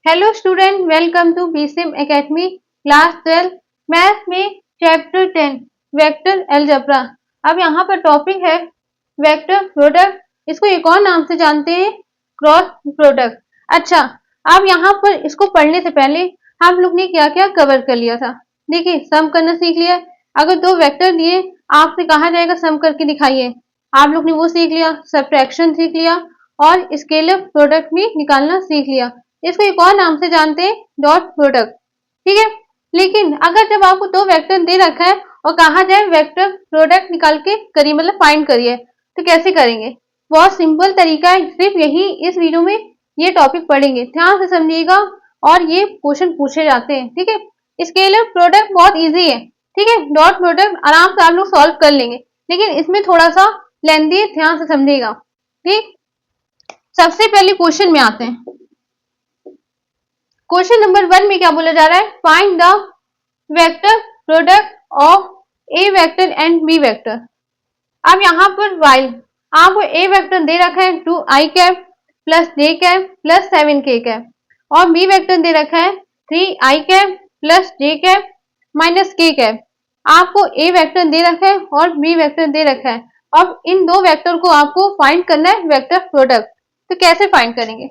Hello student, welcome to BCM academy class 12 math में chapter 10 vector algebra. अब यहाँ पर टॉपिक है वेक्टर प्रोडक्ट। इसको एक और नाम से जानते हैं क्रॉस प्रोडक्ट। अच्छा, अब यहाँ पर इसको पढ़ने से पहले हम लोग ने क्या क्या कवर कर लिया था। देखिए, सम करना सीख लिया। अगर दो वेक्टर दिए, आपसे कहा जाएगा सम करके दिखाइए, आप लोग ने वो सीख लिया। सब्ट्रैक्शन सीख लिया और स्केलर प्रोडक्ट भी निकालना सीख लिया। इसको एक और नाम से जानते हैं डॉट प्रोडक्ट। ठीक है, लेकिन अगर जब आपको दो वेक्टर दे रखा है और कहा जाए वेक्टर प्रोडक्ट निकाल के करिए, मतलब फाइंड करिए, तो कैसे करेंगे? बहुत सिंपल तरीका है, सिर्फ यही इस वीडियो में ये टॉपिक पढ़ेंगे, ध्यान से समझिएगा और ये क्वेश्चन पूछे जाते हैं। ठीक है, स्केलर प्रोडक्ट बहुत इजी है। ठीक है, डॉट प्रोडक्ट आराम से आप लोग सॉल्व कर लेंगे, लेकिन इसमें थोड़ा सा लेंथी है, ध्यान से समझिएगा। ठीक, सबसे पहले क्वेश्चन में आते हैं। क्वेश्चन नंबर 1 में क्या बोला जा रहा है? Find the vector product of A vector and B vector. अब यहाँ पर वाइल आपको ए वेक्टर दे रखा है 2i cap plus J cap plus 7k cap और बी वेक्टर दे रखा है 3i cap plus J cap minus k cap. आपको ए वेक्टर दे रखा है और बी वेक्टर दे रखा है। अब इन दो वेक्टर को आपको फाइंड करना है वेक्टर प्रोडक्ट। तो कैसे फाइंड करेंगे?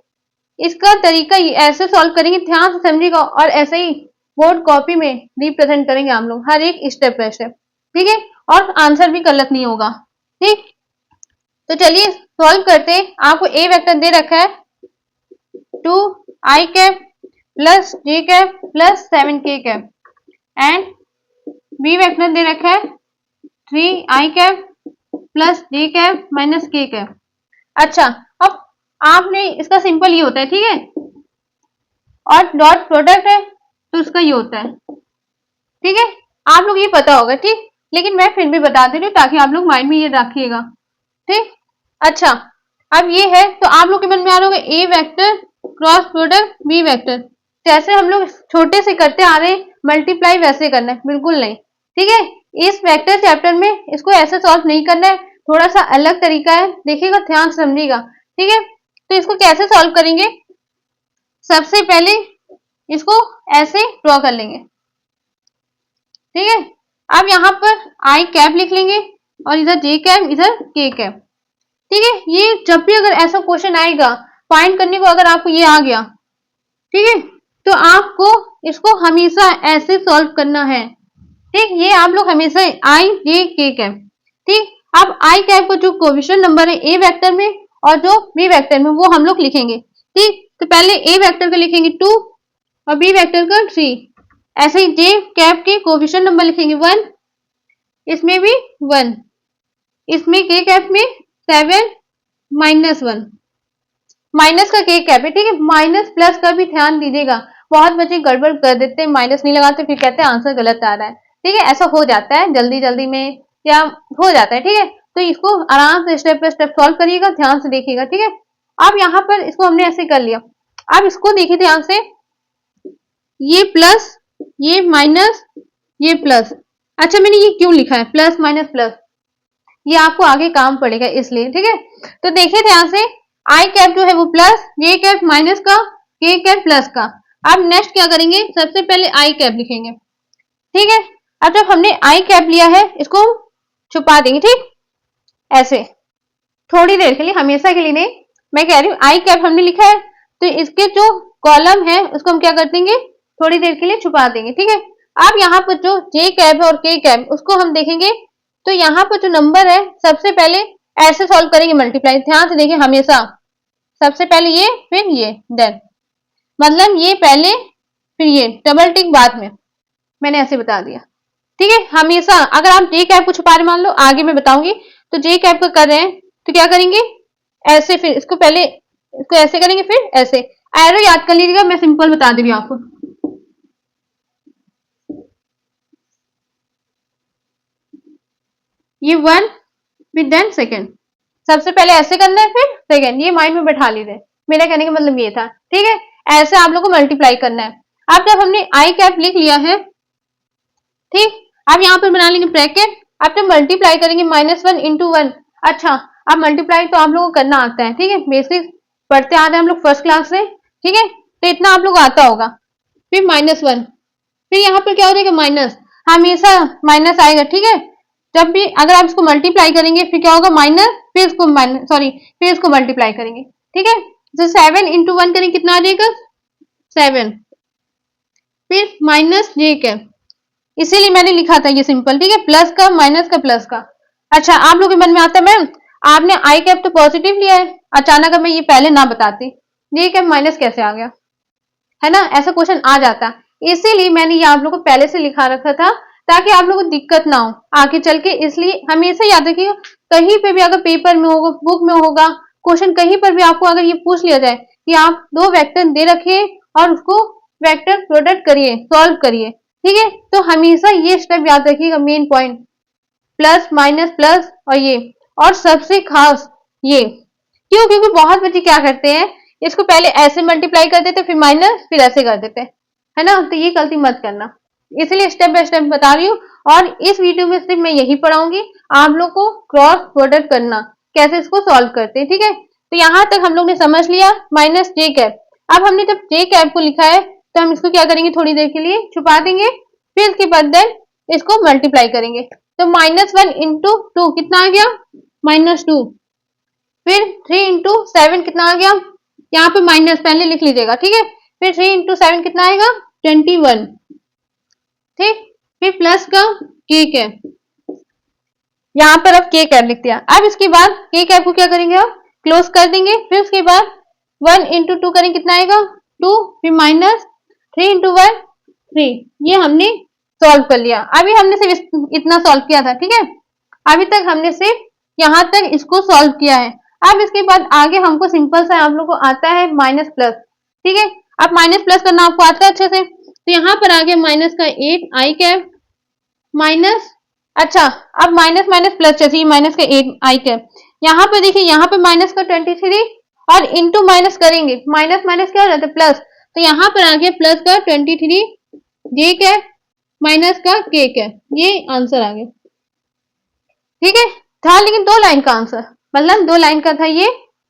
इसका तरीका ऐसे सॉल्व करेंगे, ध्यान से समझिएगा, और ऐसे ही बोर्ड कॉपी में रिप्रेजेंट करेंगे हम लोग हर एक स्टेप बाय स्टेप। ठीक है, और आंसर भी गलत नहीं होगा। ठीक, तो चलिए सॉल्व करते हैं। आपको ए वेक्टर दे रखा है 2i cap plus J cap plus 7k cap and B vector दे रखा है 3i cap plus J cap minus k cap. अच्छा, अब आपने इसका सिंपल ये होता है, ठीक है, और डॉट प्रोडक्ट है तो उसका ये होता है। ठीक है, आप लोग ये पता होगा। ठीक, लेकिन मैं फिर भी बता दे रही हूँ ताकि आप लोग माइंड में ये रखिएगा। ठीक, अच्छा, अब ये है तो आप लोग के मन में आ रहा होगा A vector cross product B vector. जैसे हम लोग छोटे से करते आ रहे हैं मल्टीप्लाई, वैसे करना है? बिल्कुल नहीं। ठीक है, इस वेक्टर चैप्टर में इसको ऐसे सॉल्व नहीं करना है, थोड़ा सा अलग तरीका है, देखिएगा, ध्यान समझिएगा। ठीक है, तो इसको कैसे सॉल्व करेंगे? सबसे पहले इसको ऐसे ड्रॉ कर लेंगे। ठीक है, अब यहाँ पर आई कैप लिख लेंगे और इधर जे कैप, इधर के कैप। ठीक है, ये जब भी अगर ऐसा क्वेश्चन आएगा फाइंड करने को, अगर आपको ये आ गया, ठीक है, तो आपको इसको हमेशा ऐसे सॉल्व करना है। ठीक, ये आप लोग हमेशा आई जे के कैप। ठीक, अब आई कैप का जो कोएफिशिएंट नंबर है ए वेक्टर में और जो बी वेक्टर में, वो हम लोग लिखेंगे। ठीक, तो पहले ए वेक्टर का लिखेंगे 2 और बी वेक्टर का 3। ऐसे ही जे कैप के कोएफिशिएंट नंबर लिखेंगे 1, इसमें भी 1, इसमें के कैप में 7 माइनस 1, माइनस का के कैप है। ठीक है, माइनस प्लस का भी ध्यान दीजिएगा, बहुत बच्चे गड़बड़ कर देते हैं, माइनस नहीं लगाते, फिर कहते हैं आंसर गलत आ रहा है। ठीक है, ऐसा हो जाता है जल्दी जल्दी में, या हो जाता है। ठीक है, तो इसको आराम से स्टेप बाय स्टेप सॉल्व करिएगा, ध्यान से देखिएगा। ठीक है, अब यहाँ पर इसको हमने ऐसे कर लिया। अब इसको देखिए ध्यान से, ये प्लस, ये माइनस, ये प्लस। अच्छा, मैंने ये क्यों लिखा है प्लस माइनस प्लस? ये आपको आगे काम पड़ेगा इसलिए। ठीक है, तो देखिए ध्यान से, आई कैप जो है वो प्लस, जे कैप माइनस का, के कैप प्लस का। अब नेक्स्ट क्या करेंगे? सबसे पहले आई कैप लिखेंगे। ठीक है, अब जब हमने आई कैप लिया है, इसको छुपा देंगे। ठीक, ऐसे थोड़ी देर के लिए, हमेशा के लिए नहीं, मैं कह रही हूँ आई कैप हमने लिखा है, तो इसके जो कॉलम है उसको हम क्या कर देंगे? थोड़ी देर के लिए छुपा देंगे। ठीक है, अब यहाँ पर जो जे कैप है और के कैप, उसको हम देखेंगे। तो यहाँ पर जो नंबर है, सबसे पहले ऐसे सॉल्व करेंगे मल्टीप्लाई, ध्यान से देखिए, हमेशा सबसे पहले ये, फिर ये, देन, मतलब ये पहले फिर ये, डबल टिक बाद में, मैंने ऐसे बता दिया। ठीक है, हमेशा अगर आप जे कैप को छुपा रहे, मान लो आगे मैं बताऊंगी, तो जे कैप को कर रहे हैं तो क्या करेंगे? ऐसे, फिर इसको पहले इसको ऐसे करेंगे, फिर ऐसे। एरो याद कर लीजिएगा, मैं सिंपल बता दे रही हूँ आपको। ये 1 फिर देन सेकंड, सबसे पहले ऐसे करना है, फिर सेकंड, ये माइंड में बैठा लीजिए, मेरा कहने का मतलब ये था। ठीक है, ऐसे आप लोगों को मल्टीप्लाई करना है। अब जब हमने आई कैप लिख लिया है, ठीक, अब यहाँ पर बना लेंगे ब्रैकेट। अब जब मल्टीप्लाई करेंगे -1 इंटू 1। अच्छा, अब मल्टीप्लाई तो आप लोगों को करना आता है। ठीक है, बेसिक पढ़ते आ रहे हैं हम लोग फर्स्ट क्लास से। ठीक है, तो इतना आप लोग आता होगा। फिर -1, फिर यहाँ पर क्या हो जाएगा माइनस, हमेशा माइनस आएगा, ठीक है। जब भी अगर आप इसको मल्टीप्लाई करेंगे फिर क्या होगा माइनस, फिर इसको माइनस सॉरी फिर इसको मल्टीप्लाई करेंगे, ठीक है। तो 7 इंटू 1 करेंगे कितना आ जाएगा 7, फिर माइनस जे कैप, इसीलिए मैंने लिखा था ये सिंपल, ठीक है, प्लस का माइनस का प्लस का। अच्छा आप लोग के मन में आता है मैम आपने आई कैप तो पॉजिटिव लिया है, अचानक मैं ये पहले ना बताती जे कैप माइनस कैसे आ गया, है ना, ऐसा क्वेश्चन आ जाता। इसीलिए मैंने ये आप लोग को पहले से लिखा रखा था ताकि आप लोगों को दिक्कत ना हो आगे चल के। इसलिए हमेशा याद रखिए कहीं पे भी अगर पेपर में होगा बुक में होगा क्वेश्चन, कहीं पर भी आपको अगर ये पूछ लिया जाए कि आप दो वेक्टर दे रखिए और उसको वेक्टर प्रोडक्ट करिए, सॉल्व करिए, ठीक है, तो हमेशा ये स्टेप याद रखिएगा, main point plus minus plus और ये, और सबसे खास ये क्यों, क्योंकि बहुत बच्चे क्या करते हैं इसको पहले ऐसे मल्टीप्लाई कर देते फिर माइनस फिर ऐसे कर देते, है ना, तो ये गलती मत करना। इसलिए स्टेप बाय स्टेप बता रही हूँ, और इस वीडियो में सिर्फ मैं यही पढ़ाऊंगी आप लोग को क्रॉस प्रोडक्ट करना, कैसे इसको सॉल्व करते हैं, ठीक है। तो यहाँ तक हम लोग ने समझ लिया माइनस जे कैप। अब हमने जब जे कैप को लिखा है तो हम इसको क्या करेंगे, थोड़ी देर के लिए छुपा देंगे, फिर इसके बाद देन इसको मल्टीप्लाई करेंगे। तो -1 इंटू 2 कितना आ गया -2, फिर 3 इंटू 7 कितना आ गया, यहाँ पे माइनस पहले लिख लीजिएगा, ठीक है, फिर 3 इंटू 7 कितना आएगा 21, ठीक, फिर प्लस का के कैप, यहाँ पर अब के कैप लिख दिया। अब इसके बाद के कैप को क्या करेंगे हम क्लोज कर देंगे, फिर उसके बाद 1 इंटू 2 करेंगे कितना आएगा 2, फिर माइनस 3 इंटू 1 3, ये हमने सॉल्व कर लिया। अभी हमने सिर्फ इतना सॉल्व किया था, ठीक है, अभी तक हमने सिर्फ यहाँ तक इसको सॉल्व किया है। अब इसके बाद आगे हमको सिंपल सा आप लोग को आता है माइनस प्लस, ठीक है, अब माइनस प्लस करना आपको आता है अच्छे से, तो यहाँ पर आ गया माइनस का 8 आई कैप माइनस, अच्छा अब माइनस माइनस प्लस चाहिए, माइनस का 8 आई कैप, यहाँ पे देखिए यहाँ पे माइनस का 23 और इंटू माइनस करेंगे, माइनस माइनस क्या हो जाता है प्लस, तो यहाँ पर आ गया प्लस का 23 जे कैप माइनस का के कैप, ये आंसर आ गया, ठीक है। था लेकिन 2 लाइन का आंसर, मतलब 2 लाइन का था ये,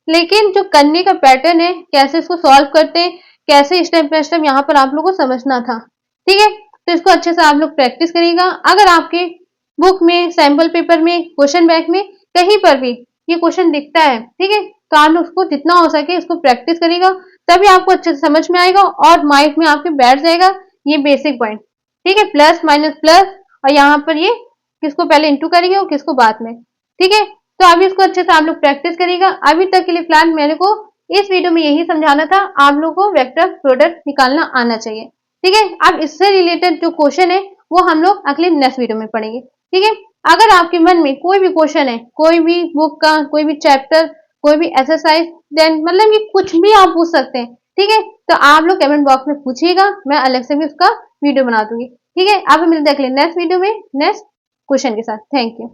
लेकिन जो करने का पैटर्न है कैसे इसको सॉल्व करते हैं, कैसे स्टेप बाय स्टेप यहाँ पर आप लोगों को समझना था, ठीक है। तो इसको अच्छे से आप लोग प्रैक्टिस करिएगा। अगर आपके बुक में सैंपल पेपर में क्वेश्चन बैंक में कहीं पर भी ये क्वेश्चन दिखता है, ठीक है, तो आप लोग उसको जितना हो सके इसको प्रैक्टिस करिएगा, तभी आपको अच्छे से समझ में आएगा और माइंड में आपके बैठ जाएगा ये बेसिक पॉइंट, ठीक है, प्लस माइनस प्लस, और यहाँ पर ये किसको पहले इंटू करेंगे और किसको बाद में, ठीक है। तो अभी इसको अच्छे से आप लोग प्रैक्टिस करिएगा। अभी तक के लिए फिलहाल मेरे को इस वीडियो में यही समझाना था, आप लोग को वेक्टर प्रोडक्ट निकालना आना चाहिए, ठीक है। अब इससे रिलेटेड जो क्वेश्चन है वो हम लोग अगले नेक्स्ट वीडियो में पढ़ेंगे, ठीक है। अगर आपके मन में कोई भी क्वेश्चन है, कोई भी बुक का, कोई भी चैप्टर, कोई भी एक्सरसाइज, देन मतलब कि कुछ भी आप पूछ सकते हैं, ठीक है, तो आप लोग कमेंट बॉक्स में पूछिएगा, मैं अलग से भी उसका वीडियो बना दूंगी, ठीक है। अब मिलते हैं अगले नेक्स्ट वीडियो में नेक्स्ट क्वेश्चन के साथ। Thank you.